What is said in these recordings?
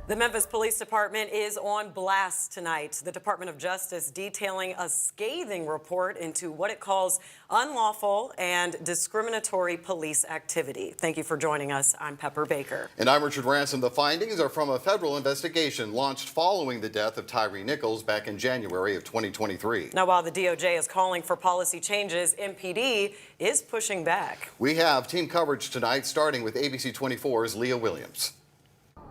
The Memphis Police Department is on blast tonight. The Department of Justice detailing a scathing report into what it calls unlawful and discriminatory police activity. Thank you for joining us. I'm Pepper Baker. And I'm Richard Ransom. The findings are from a federal investigation launched following the death of Tyree Nichols back in January of 2023. Now, while the DOJ is calling for policy changes, MPD is pushing back. We have team coverage tonight, starting with ABC 24's Leah Williams.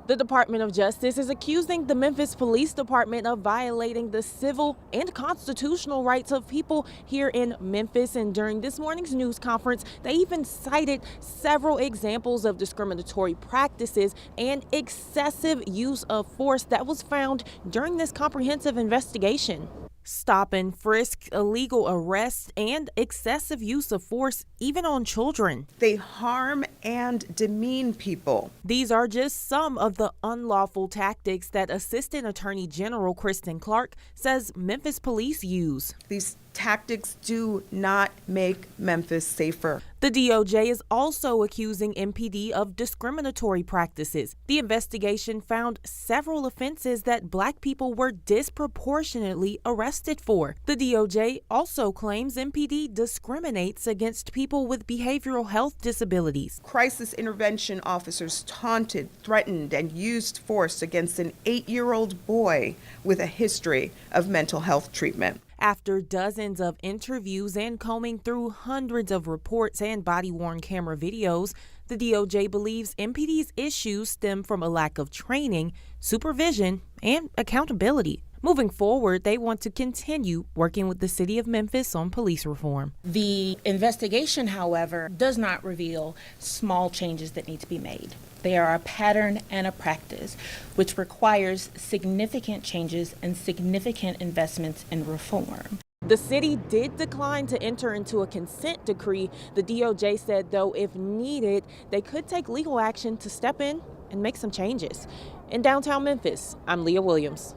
The Department of Justice is accusing the Memphis Police Department of violating the civil and constitutional rights of people here in Memphis. And during this morning's news conference, they even cited several examples of discriminatory practices and excessive use of force that was found during this comprehensive investigation. Stop and frisk, illegal arrests, and excessive use of force, even on children. They harm and demean people. These are just some of the unlawful tactics that Assistant Attorney General Kristen Clark says Memphis police use. These tactics do not make Memphis safer. The DOJ is also accusing MPD of discriminatory practices. The investigation found several offenses that Black people were disproportionately arrested for. The DOJ also claims MPD discriminates against people with behavioral health disabilities. Crisis intervention officers taunted, threatened, and used force against an 8-year-old boy with a history of mental health treatment. After dozens of interviews and combing through hundreds of reports and body-worn camera videos, the DOJ believes MPD's issues stem from a lack of training, supervision, and accountability. Moving forward, they want to continue working with the city of Memphis on police reform. The investigation, however, does not reveal small changes that need to be made. They are a pattern and a practice, which requires significant changes and significant investments in reform. The city did decline to enter into a consent decree. The DOJ said, though, if needed, they could take legal action to step in and make some changes. In downtown Memphis, I'm Leah Williams.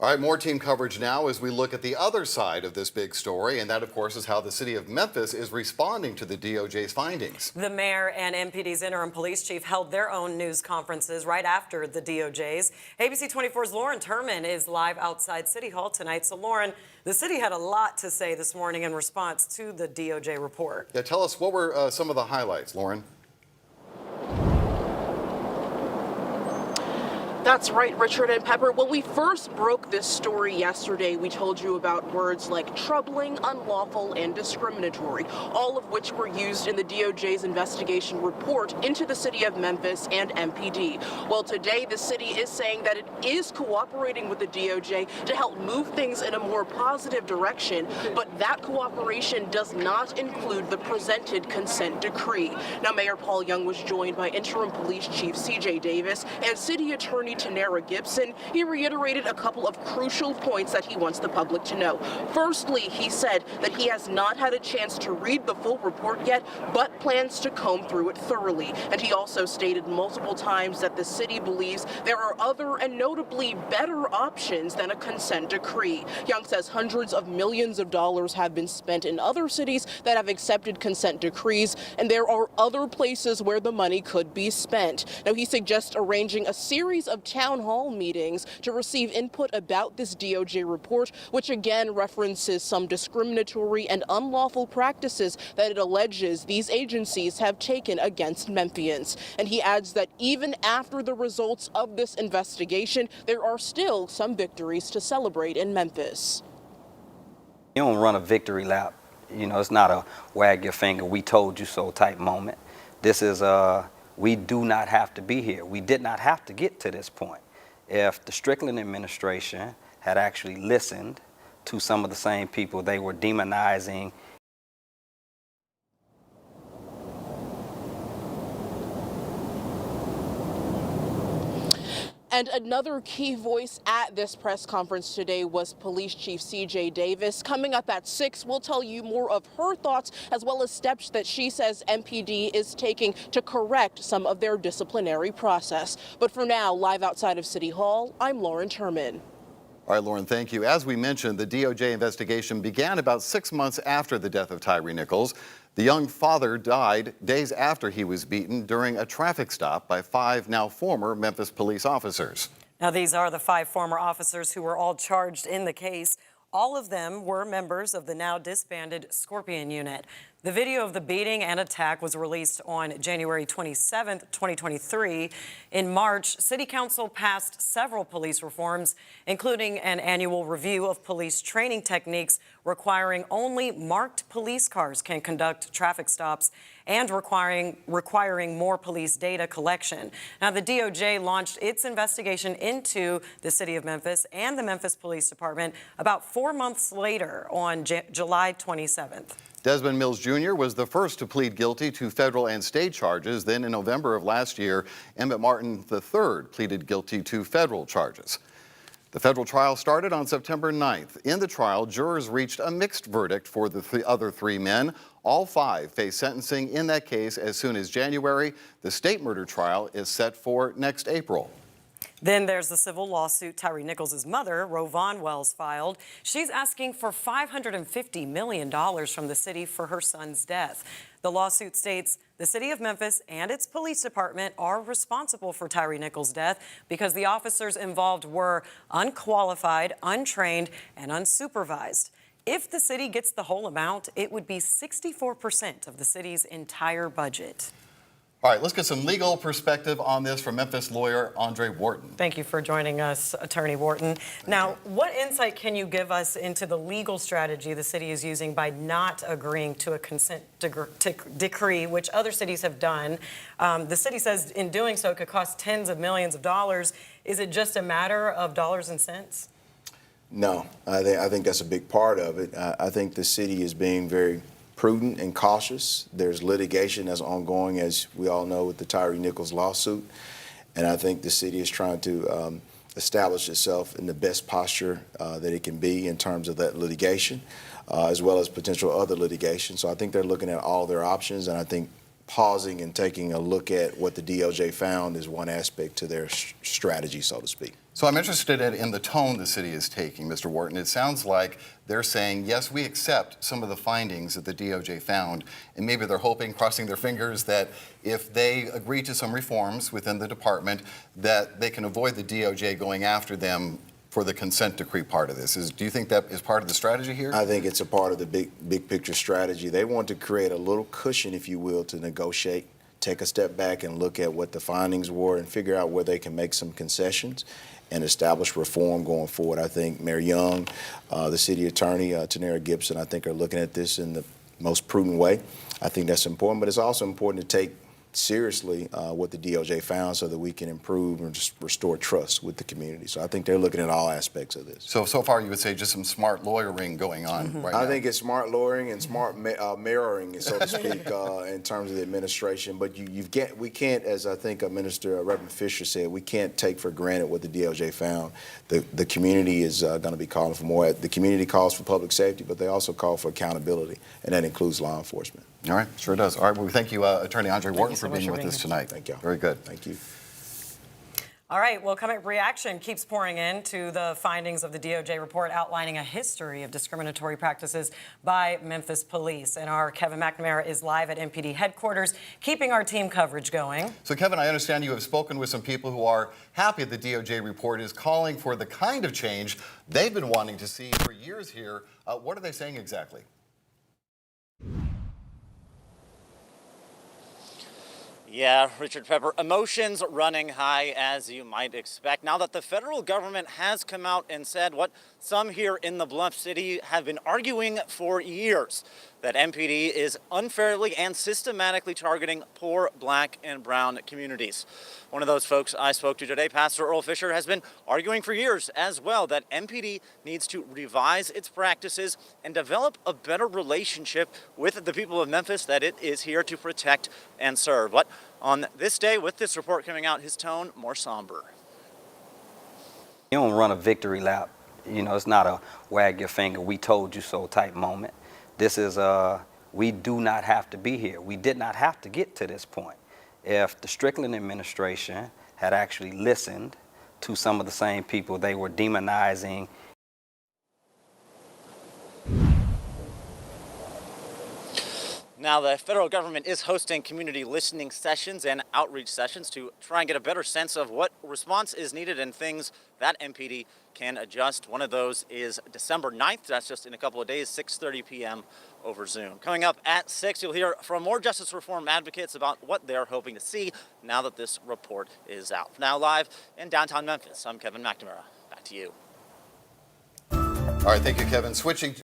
All right, more team coverage now as we look at the other side of this big story, and that, of course, is how the city of Memphis is responding to the DOJ's findings. The mayor and MPD's interim police chief held their own news conferences right after the DOJ's. ABC 24's Lauren Turman is live outside City Hall tonight. So, Lauren, the city had a lot to say this morning in response to the DOJ report. Yeah, tell us, what were some of the highlights, Lauren? That's right, Richard and Pepper. When we first broke this story yesterday, we told you about words like troubling, unlawful, and discriminatory, all of which were used in the DOJ's investigation report into the city of Memphis and MPD. Well, today the city is saying that it is cooperating with the DOJ to help move things in a more positive direction, but that cooperation does not include the presented consent decree. Now, Mayor Paul Young was joined by interim police chief CJ Davis and city attorney Tanera Gibson. He reiterated a couple of crucial points that he wants the public to know. Firstly, he said that he has not had a chance to read the full report yet, but plans to comb through it thoroughly. And he also stated multiple times that the city believes there are other and notably better options than a consent decree. Young says hundreds of millions of dollars have been spent in other cities that have accepted consent decrees, and there are other places where the money could be spent. Now, he suggests arranging a series of town hall meetings to receive input about this DOJ report, which again references some discriminatory and unlawful practices that it alleges these agencies have taken against Memphians. And he adds that even after the results of this investigation, there are still some victories to celebrate in Memphis. You don't run a victory lap. You know, it's not a wag your finger, we told you so type moment. This is we do not have to be here. We did not have to get to this point. If the Strickland administration had actually listened to some of the same people they were demonizing. And another key voice at this press conference today was Police Chief CJ Davis. Coming up at 6, we'll tell you more of her thoughts as well as steps that she says MPD is taking to correct some of their disciplinary process. But for now, live outside of City Hall, I'm Lauren Turman. All right, Lauren, thank you. As we mentioned, the DOJ investigation began about 6 months after the death of Tyree Nichols. The young father died days after he was beaten during a traffic stop by 5 now former Memphis police officers. Now, these are the 5 former officers who were all charged in the case. All of them were members of the now disbanded Scorpion unit. The video of the beating and attack was released on January 27, 2023. In March, City Council passed several police reforms, including an annual review of police training techniques requiring only marked police cars can conduct traffic stops and requiring more police data collection. Now, the DOJ launched its investigation into the city of Memphis and the Memphis Police Department about 4 months later on July 27th. Desmond Mills Jr. was the first to plead guilty to federal and state charges. Then in November of last year, Emmett Martin III pleaded guilty to federal charges. The federal trial started on September 9th. In the trial, jurors reached a mixed verdict for the other 3 men. All 5 face sentencing in that case as soon as January. The state murder trial is set for next April. Then there's the civil lawsuit Tyree Nichols' mother, Rovon Wells, filed. She's asking for $550 million from the city for her son's death. The lawsuit states the city of Memphis and its police department are responsible for Tyree Nichols' death because the officers involved were unqualified, untrained, and unsupervised. If the city gets the whole amount, it would be 64% of the city's entire budget. All right, let's get some legal perspective on this from Memphis lawyer Andre Wharton. Thank you for joining us, Attorney Wharton. Now, what insight can you give us into the legal strategy the city is using by not agreeing to a consent decree, which other cities have done? The city says in doing so it could cost tens of millions of dollars. Is it just a matter of dollars and cents? No, I think that's a big part of it. I think the city is being very prudent and cautious. There's litigation that's ongoing, as we all know, with the Tyree Nichols lawsuit. And I think the city is trying to establish itself in the best posture that it can be in terms of that litigation, as well as potential other litigation. So I think they're looking at all their options, and I think pausing and taking a look at what the DOJ found is one aspect to their strategy, so to speak. So I'm interested in the tone the city is taking, Mr. Wharton. It sounds like they're saying, yes, we accept some of the findings that the DOJ found, and maybe they're hoping, crossing their fingers, that if they agree to some reforms within the department, that they can avoid the DOJ going after them for the consent decree part of this. Do you think that is part of the strategy here? I think it's a part of the big picture strategy. They want to create a little cushion, if you will, to negotiate, take a step back and look at what the findings were and figure out where they can make some concessions and establish reform going forward. I think Mayor Young, the city attorney, Tanera Gibson, I think are looking at this in the most prudent way. I think that's important, but it's also important to take seriously what the DOJ found so that we can improve and just restore trust with the community. So I think they're looking at all aspects of this. So far you would say just some smart lawyering going on right now? I think it's smart lawyering and smart mirroring, so to speak, in terms of the administration. But we can't, as I think Minister Reverend Fisher said, we can't take for granted what the DOJ found. The community is going to be calling for more. The community calls for public safety, but they also call for accountability, and that includes law enforcement. All right, sure does. All right, well, we thank you, Attorney Andre Wharton, for being with us tonight. Thank you. Very good. Thank you. All right, well, reaction keeps pouring in to the findings of the DOJ report outlining a history of discriminatory practices by Memphis Police. And our Kevin McNamara is live at MPD headquarters, keeping our team coverage going. So, Kevin, I understand you have spoken with some people who are happy the DOJ report is calling for the kind of change they've been wanting to see for years here. What are they saying exactly? Yeah, Richard Pepper, emotions running high as you might expect. Now that the federal government has come out and said what some here in the Bluff City have been arguing for years, that MPD is unfairly and systematically targeting poor black and brown communities. One of those folks I spoke to today, Pastor Earl Fisher, has been arguing for years as well that MPD needs to revise its practices and develop a better relationship with the people of Memphis that it is here to protect and serve. But on this day, with this report coming out, his tone more somber. You don't run a victory lap. You know, it's not a wag your finger, we told you so type moment. This is we do not have to be here. We did not have to get to this point. If the Strickland administration had actually listened to some of the same people they were demonizing Now, the federal government is hosting community listening sessions and outreach sessions to try and get a better sense of what response is needed and things that MPD can adjust. One of those is December 9th. That's just in a couple of days, 6:30 p.m. over Zoom. Coming up at 6, you'll hear from more justice reform advocates about what they're hoping to see now that this report is out. Now live in downtown Memphis, I'm Kevin McNamara. Back to you. All right, thank you, Kevin. Switching